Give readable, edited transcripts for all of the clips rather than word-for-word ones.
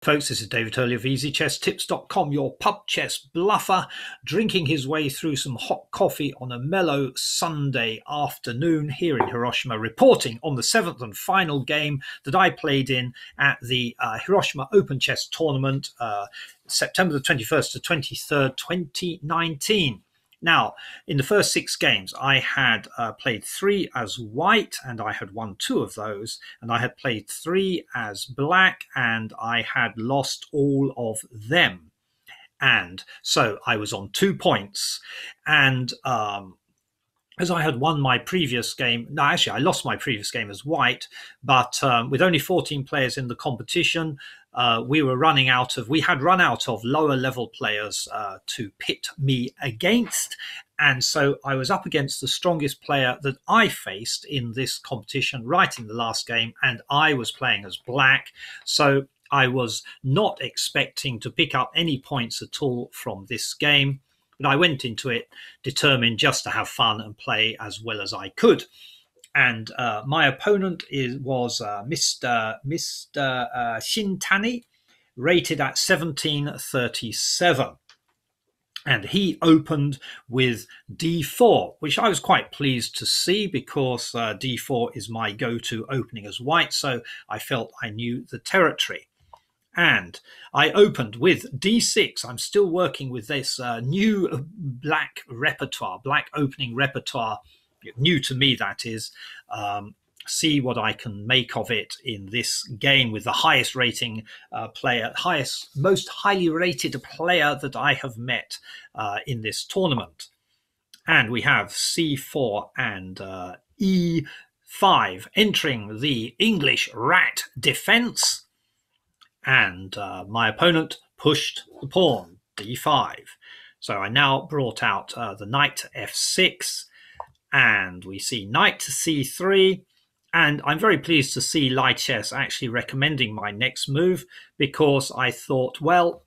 Folks, this is David Hurley of EasyChessTips.com, your pub chess bluffer, drinking his way through some hot coffee on a mellow Sunday afternoon here in Hiroshima, reporting on the seventh and final game that I played in at the Hiroshima Open Chess Tournament, September the 21st to 23rd, 2019. Now, in the first 6 games, I had played 3 as white, and I had won 2 of those, and I had played 3 as black, and I had lost all of them. And so I was on 2 points, and as I had won my previous game, no, actually I lost my previous game as white, but with only 14 players in the competition, we had run out of lower level players to pit me against. And so I was up against the strongest player that I faced in this competition right in the last game, and I was playing as black. So I was not expecting to pick up any points at all from this game. But I went into it determined just to have fun and play as well as I could. And my opponent was Mr. Shintani, rated at 1737. And he opened with d4, which I was quite pleased to see because d4 is my go-to opening as white, so I felt I knew the territory. And I opened with d6. I'm still working with this new black repertoire, black opening repertoire, new to me that is. See what I can make of it in this game with the highest rating player, most highly rated player that I have met in this tournament. And we have c4 and e5 entering the English rat defense. And my opponent pushed the pawn, d5. So I now brought out the knight to f6, and we see knight to c3. And I'm very pleased to see Lichess actually recommending my next move, because I thought, well,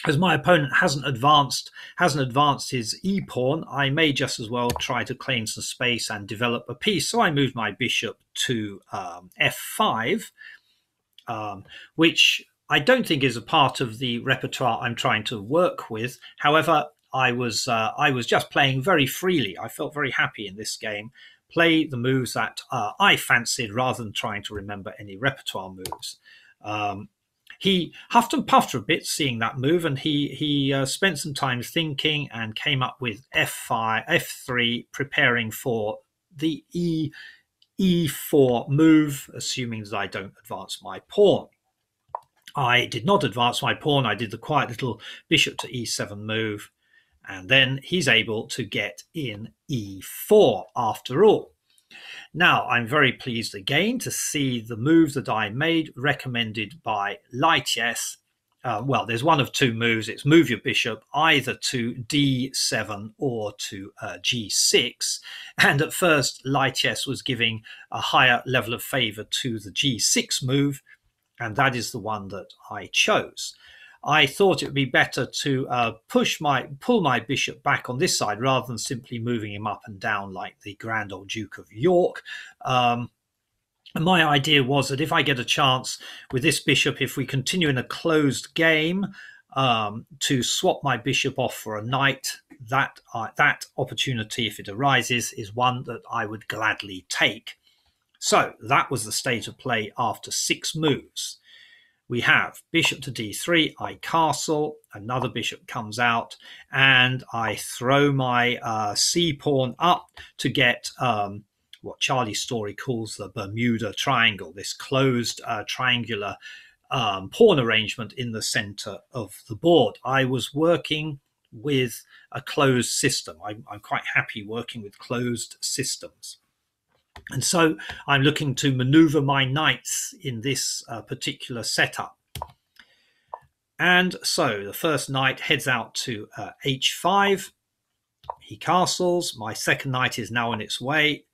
as my opponent hasn't advanced his e-pawn, I may just as well try to claim some space and develop a piece. So I moved my bishop to f5. Which I don't think is a part of the repertoire I'm trying to work with. However, I was just playing very freely. I felt very happy in this game. Play the moves that I fancied rather than trying to remember any repertoire moves. He huffed and puffed a bit seeing that move, and he spent some time thinking and came up with f5, f3, preparing for the e4 move, assuming that I don't advance my pawn. I did not advance my pawn. I did the quiet little bishop to e7 move, and then he's able to get in e4 after all. Now, I'm very pleased again to see the move that I made recommended by Lichess. Well, there's one of 2 moves. It's move your bishop either to d7 or to g6. And at first, Lichess was giving a higher level of favor to the g6 move, and that is the one that I chose. I thought it would be better to pull my bishop back on this side rather than simply moving him up and down like the Grand Old Duke of York. My idea was that if I get a chance with this bishop, if we continue in a closed game, to swap my bishop off for a knight, that opportunity, if it arises, is one that I would gladly take. So that was the state of play after 6 moves. We have bishop to d3, I castle, another bishop comes out, and I throw my c-pawn up to get what Charlie Story calls the Bermuda Triangle, this closed triangular pawn arrangement in the center of the board. I was working with a closed system. I'm quite happy working with closed systems. And so I'm looking to maneuver my knights in this particular setup. And so the first knight heads out to h5. He castles. My second knight is now on its way.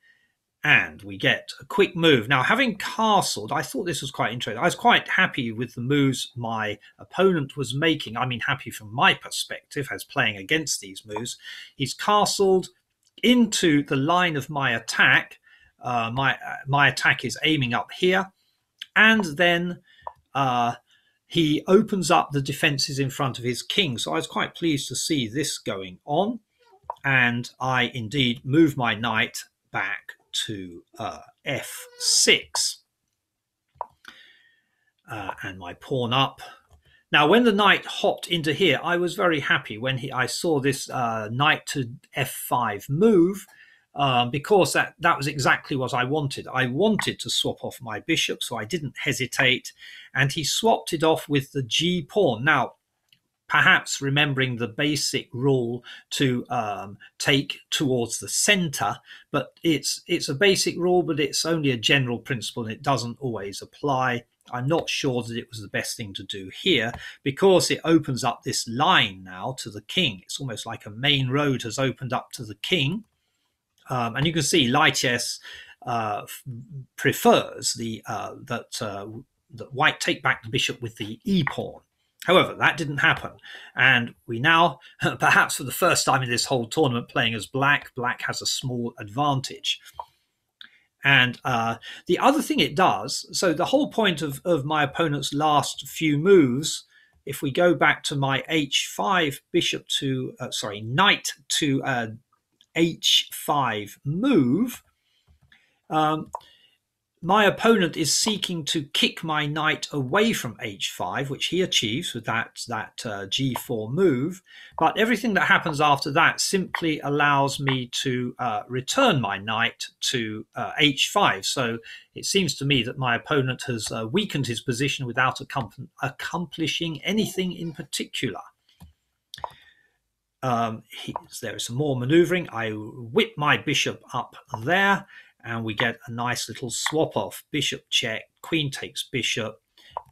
And we get a quick move. Now, having castled, I thought this was quite interesting. I was quite happy with the moves my opponent was making. I mean, happy from my perspective as playing against these moves. He's castled into the line of my attack. My attack is aiming up here. And then he opens up the defenses in front of his king. So I was quite pleased to see this going on. And I indeed move my knight back to f6 and my pawn up. Now, when the knight hopped into here, I was very happy when I saw this knight to f5 move, because that was exactly what I wanted. I wanted to swap off my bishop, so I didn't hesitate, and he swapped it off with the g pawn. Now, perhaps remembering the basic rule to take towards the center, but it's a basic rule, but it's only a general principle and it doesn't always apply. I'm not sure that it was the best thing to do here, because it opens up this line now to the king. It's almost like a main road has opened up to the king. And you can see Lichess prefers that white take back the bishop with the e pawn. However, that didn't happen, and we now, perhaps for the first time in this whole tournament, playing as black has a small advantage. And the other thing it does, so the whole point of my opponent's last few moves, if we go back to my h5 bishop to, knight to h5 move, my opponent is seeking to kick my knight away from h5, which he achieves with that g4 move. But everything that happens after that simply allows me to return my knight to h5. So it seems to me that my opponent has weakened his position without accomplishing anything in particular. There is some more maneuvering. I whip my bishop up there, and we get a nice little swap off. Bishop check, queen takes bishop,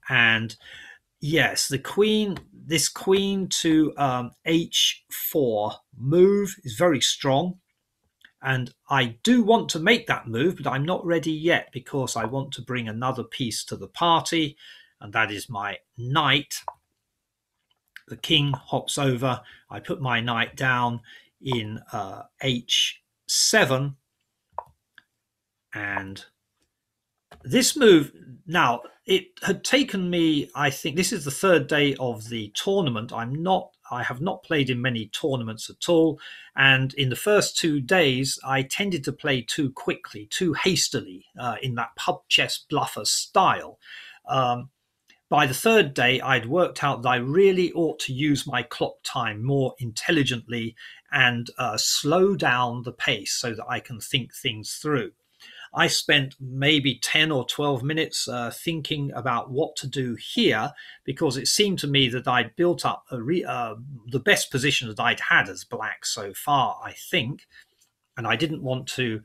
and yes, this queen to h4 move is very strong, and I do want to make that move, but I'm not ready yet because I want to bring another piece to the party, and that is my knight. The king hops over. I put my knight down in h7. And this move, now, it had taken me, I think, this is the third day of the tournament. I have not played in many tournaments at all. And in the first 2 days, I tended to play too quickly, too hastily, in that pub chess bluffer style. By the third day, I'd worked out that I really ought to use my clock time more intelligently and slow down the pace so that I can think things through. I spent maybe 10 or 12 minutes thinking about what to do here, because it seemed to me that I'd built up the best position that I'd had as black so far, I think, and I didn't want to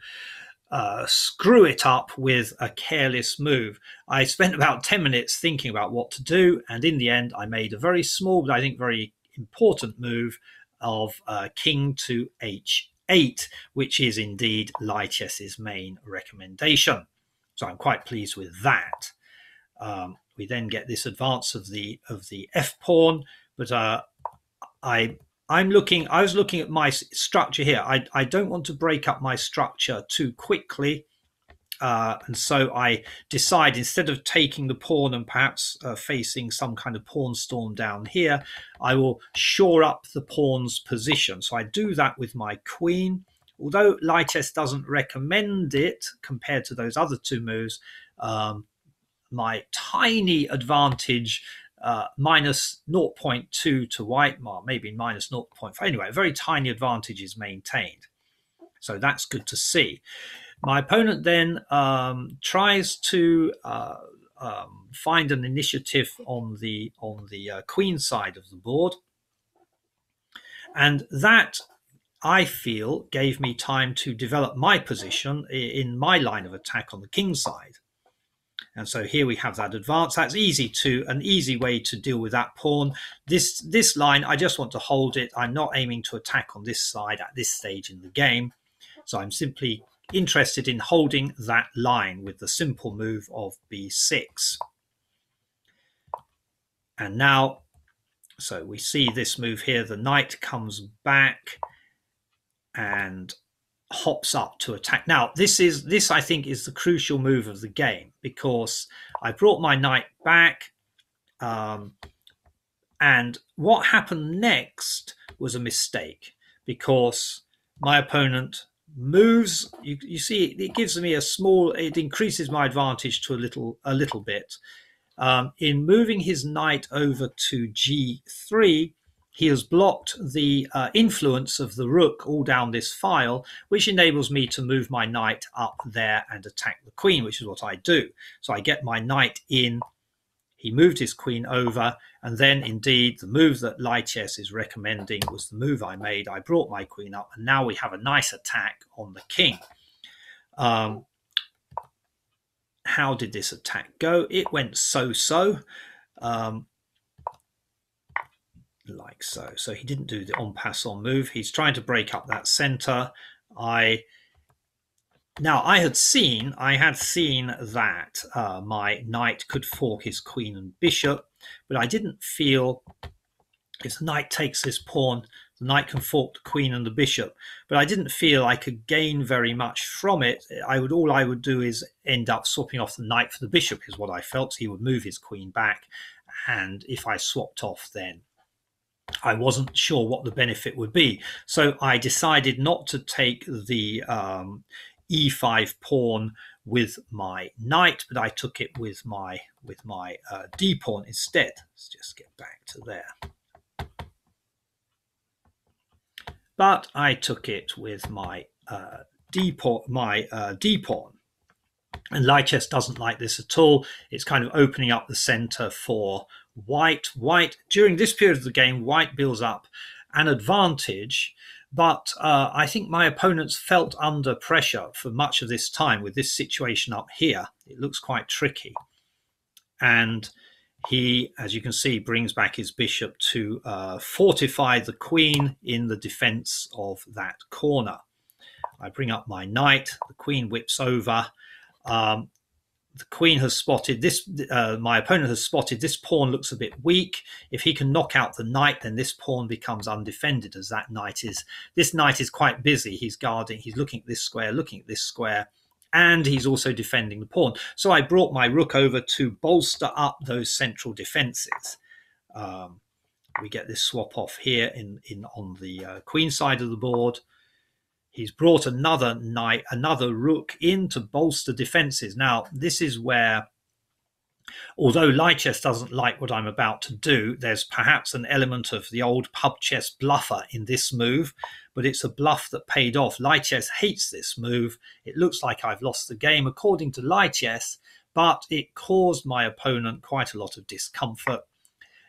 screw it up with a careless move. I spent about 10 minutes thinking about what to do, and in the end I made a very small but I think very important move of king to h8, which is indeed Lichess's main recommendation. So I'm quite pleased with that. We then get this advance of the f pawn, but I was looking at my structure here. I don't want to break up my structure too quickly. And so I decide, instead of taking the pawn and perhaps facing some kind of pawn storm down here, I will shore up the pawn's position. So I do that with my queen. Although Lichess doesn't recommend it compared to those other two moves, my tiny advantage, minus 0.2 to white, well, maybe minus 0.5. Anyway, a very tiny advantage is maintained. So that's good to see. My opponent then tries to find an initiative on the queen side of the board, and that, I feel, gave me time to develop my position in my line of attack on the king side. And so here we have that advance. That's an easy way to deal with that pawn. This line, I just want to hold it. I'm not aiming to attack on this side at this stage in the game. So I'm simply interested in holding that line with the simple move of b6. And now, so we see this move here. The knight comes back and hops up to attack. Now, this I think is the crucial move of the game, because I brought my knight back And what happened next was a mistake, because my opponent moves. You see, it gives me it increases my advantage to a little bit. In moving his knight over to g3, he has blocked the influence of the rook all down this file, which enables me to move my knight up there and attack the queen, which is what I do. So I get my knight in. He moved his queen over, and then indeed the move that Lichess is recommending was the move I made. I brought my queen up, and now we have a nice attack on the king. How did this attack go? It went so-so, like so. So he didn't do the en passant move. He's trying to break up that center. Now, I had seen that my knight could fork his queen and bishop, but I didn't feel if the knight takes this pawn, the knight can fork the queen and the bishop, but I didn't feel I could gain very much from it. All I would do is end up swapping off the knight for the bishop, is what I felt. He would move his queen back, and if I swapped off, then I wasn't sure what the benefit would be. So I decided not to take the e5 pawn with my knight, but I took it with my d pawn instead. Let's just get back to there. But I took it with my d pawn. And Lichess doesn't like this at all. It's kind of opening up the center for white. During this period of the game, white builds up an advantage, but I think my opponents felt under pressure for much of this time with this situation up here. It looks quite tricky. And he, as you can see, brings back his bishop to fortify the queen in the defense of that corner. I bring up my knight. The queen whips over. The queen has spotted this. My opponent has spotted this pawn looks a bit weak. If he can knock out the knight, then this pawn becomes undefended, as this knight is quite busy. He's guarding. He's looking at this square, and he's also defending the pawn. So I brought my rook over to bolster up those central defenses. We get this swap off here on the queen side of the board. He's brought another rook in to bolster defenses. Now, this is where, although Lichess doesn't like what I'm about to do, there's perhaps an element of the old pub chess bluffer in this move, but it's a bluff that paid off. Lichess hates this move. It looks like I've lost the game according to Lichess, but it caused my opponent quite a lot of discomfort.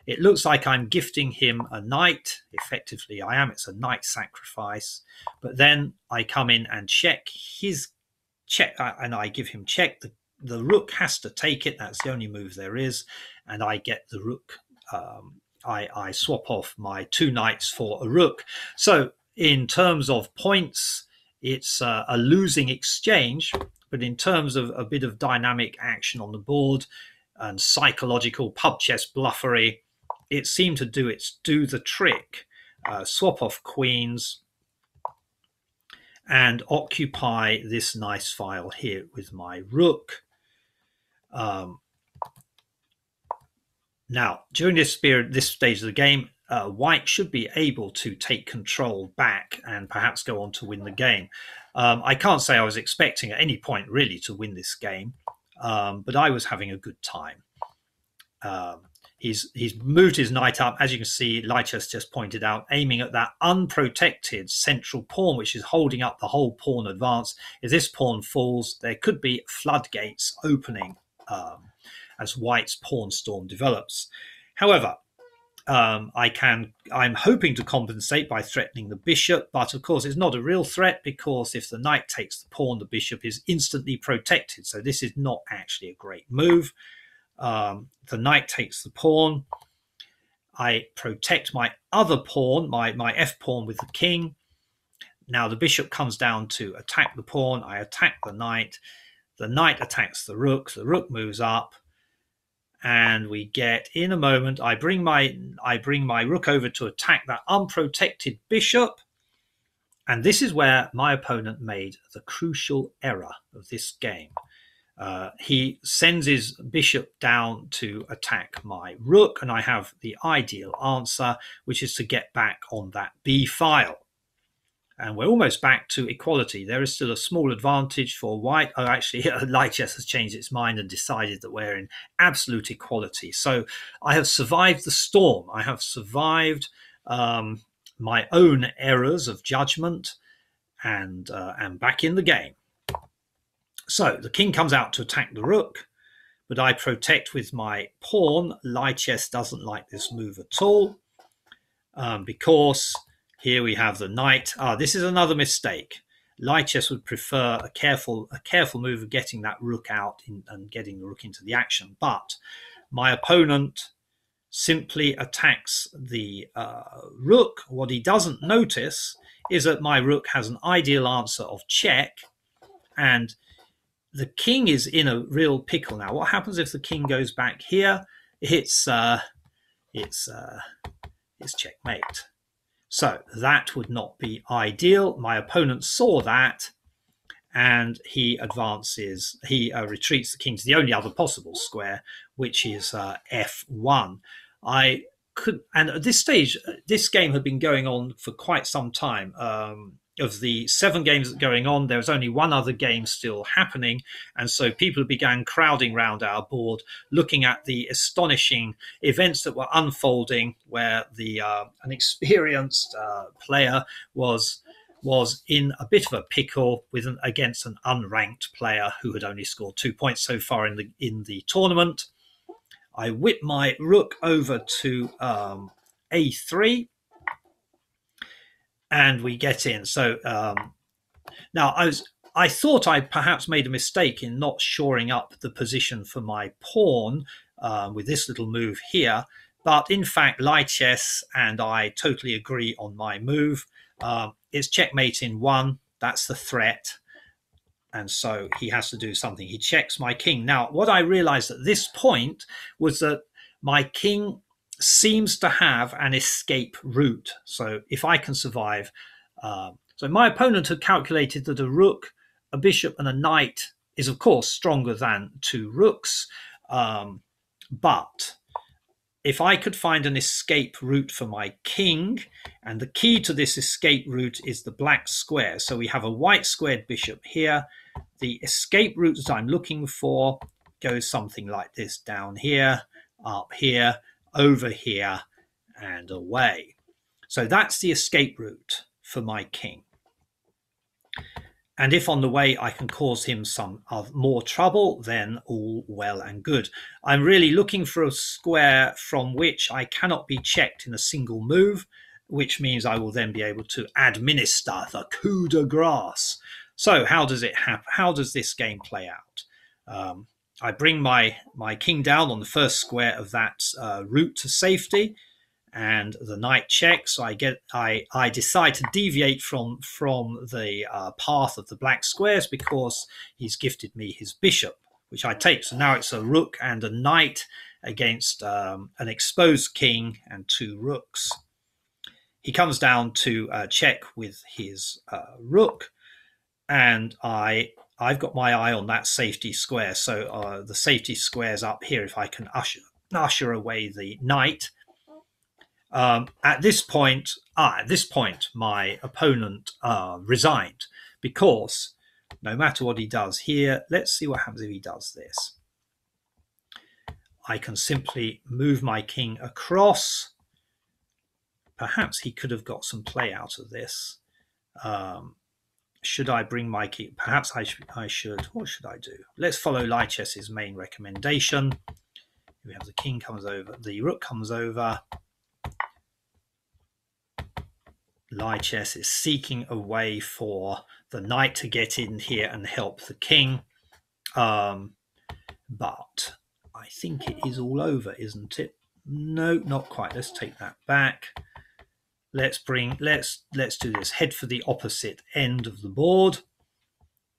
It looks like I'm gifting him a knight. Effectively, I am. It's a knight sacrifice. But then I come in and check his check, and I give him check. The rook has to take it. That's the only move there is. And I get the rook. I swap off my two knights for a rook. So in terms of points, it's a losing exchange. But in terms of a bit of dynamic action on the board and psychological pub chess bluffery, it seemed to do the trick. Swap off queens and occupy this nice file here with my rook. Now, during this stage of the game, white should be able to take control back and perhaps go on to win the game. I can't say I was expecting at any point really to win this game, but I was having a good time. He's moved his knight up, as you can see. Lichess just pointed out, aiming at that unprotected central pawn, which is holding up the whole pawn advance. If this pawn falls, there could be floodgates opening as white's pawn storm develops. However, I'm hoping to compensate by threatening the bishop, but of course it's not a real threat, because if the knight takes the pawn, the bishop is instantly protected. So this is not actually a great move. The knight takes the pawn. I protect my other pawn, my f pawn, with the king. Now the bishop comes down to attack the pawn. I attack the knight. The knight attacks the rook. The rook moves up, and we get, in a moment, I bring my rook over to attack that unprotected bishop. And this is where my opponent made the crucial error of this game. He sends his bishop down to attack my rook, and I have the ideal answer, which is to get back on that b file. And we're almost back to equality. There is still a small advantage for white. Oh, actually, light chess has changed its mind and decided that we're in absolute equality. So I have survived the storm. I have survived my own errors of judgment, and am back in the game. So the king comes out to attack the rook, but I protect with my pawn. Light chess doesn't like this move at all, because here we have the knight. This is another mistake. Light chess would prefer a careful move of getting that rook out and getting the rook into the action. But my opponent simply attacks the rook. What he doesn't notice is that my rook has an ideal answer of check, and the king is in a real pickle now. What happens if the king goes back here? It's checkmate. So that would not be ideal. My opponent saw that, and he advances. He retreats the king to the only other possible square, which is f1. And at this stage, this game had been going on for quite some time. Of the 7 games going on, there was only one other game still happening, and so people began crowding round our board, looking at the astonishing events that were unfolding, where an experienced player was in a bit of a pickle against an unranked player who had only scored 2 points so far in the tournament. I whip my rook over to a3, and we get in. So now I thought I perhaps made a mistake in not shoring up the position for my pawn with this little move here, but in fact light chess and I totally agree on my move. It's checkmate in 1. That's the threat. And so he has to do something. He checks my king. Now, what I realized at this point was that my king seems to have an escape route. So if I can survive. So my opponent had calculated that a rook, a bishop, and a knight is, of course, stronger than 2 rooks. But if I could find an escape route for my king, and the key to this escape route is the black square. So we have a white squared bishop here. The escape route that I'm looking for goes something like this: down here, up here, over here, and away. So that's the escape route for my king. And if on the way I can cause him some more trouble, then all well and good. I'm really looking for a square from which I cannot be checked in a single move, which means I will then be able to administer the coup de grace. So how does it happen? How does this game play out? I bring my king down on the first square of that route to safety, and the knight checks. So I decide to deviate from the path of the black squares because he's gifted me his bishop, which I take. So now it's a rook and a knight against an exposed king and 2 rooks. He comes down to check with his rook, and I've got my eye on that safety square. So the safety square's up here. If I can usher away the knight. At this point, my opponent resigned, because no matter what he does here, let's see what happens if he does this. I can simply move my king across. Perhaps he could have got some play out of this. Should I bring my king? Perhaps I should. What should I do? Let's follow light chess's main recommendation. We have the king comes over, the rook comes over. Light chess is seeking a way for the knight to get in here and help the king. But I think it is all over, isn't it? No, not quite. Let's take that back. Let's do this. Head for the opposite end of the board.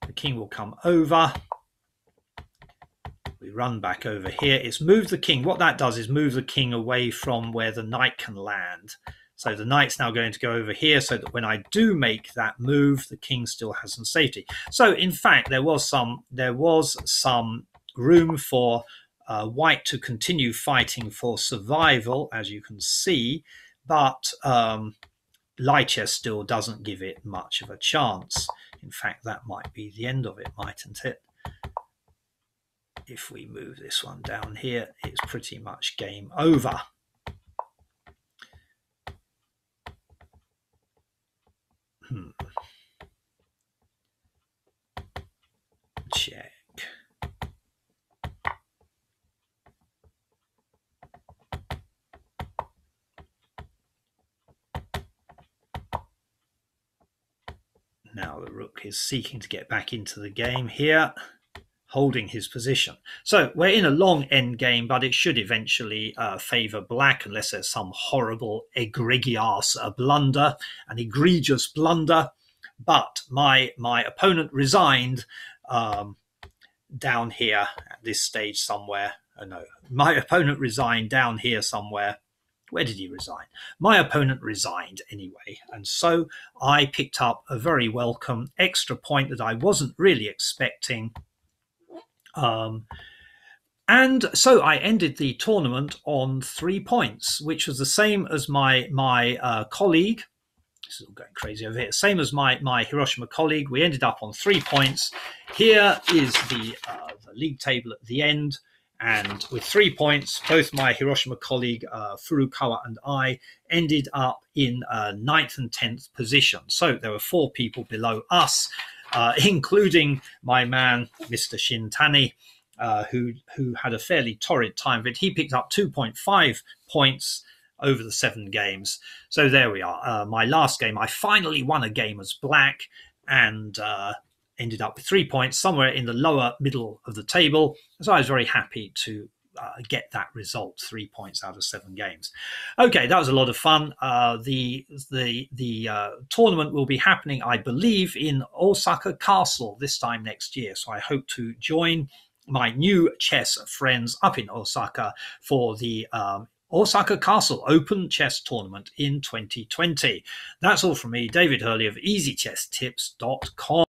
The king will come over. We run back over here. It's move the king. What that does is move the king away from where the knight can land. So the knight's now going to go over here so that when I do make that move, the king still has some safety. So in fact, there was some room for white to continue fighting for survival, as you can see, but Lichess still doesn't give it much of a chance. In fact, that might be the end of it, mightn't it? If we move this one down here, it's pretty much game over. Check. Now the rook is seeking to get back into the game here, holding his position. So we're in a long end game, but it should eventually favour black unless there's some horrible egregious blunder, an egregious blunder. But my opponent resigned down here at this stage somewhere. Oh no, my opponent resigned down here somewhere. Where did he resign? My opponent resigned anyway, and so I picked up a very welcome extra point that I wasn't really expecting. And so I ended the tournament on 3 points, which was the same as my colleague. This is all going crazy over here. Same as my Hiroshima colleague. We ended up on 3 points. Here is the league table at the end. And with 3 points, both my Hiroshima colleague Furukawa and I ended up in 9th and 10th position. So there were 4 people below us, including my man, Mr. Shintani, who had a fairly torrid time of it. He picked up 2.5 points over the 7 games. So there we are. My last game, I finally won a game as black and ended up with 3 points, somewhere in the lower middle of the table. So I was very happy to get that result, 3 points out of 7 games. Okay, that was a lot of fun. The tournament will be happening, I believe, in Osaka Castle this time next year. So I hope to join my new chess friends up in Osaka for the Osaka Castle Open Chess Tournament in 2020. That's all from me, David Hurley of EasyChessTips.com.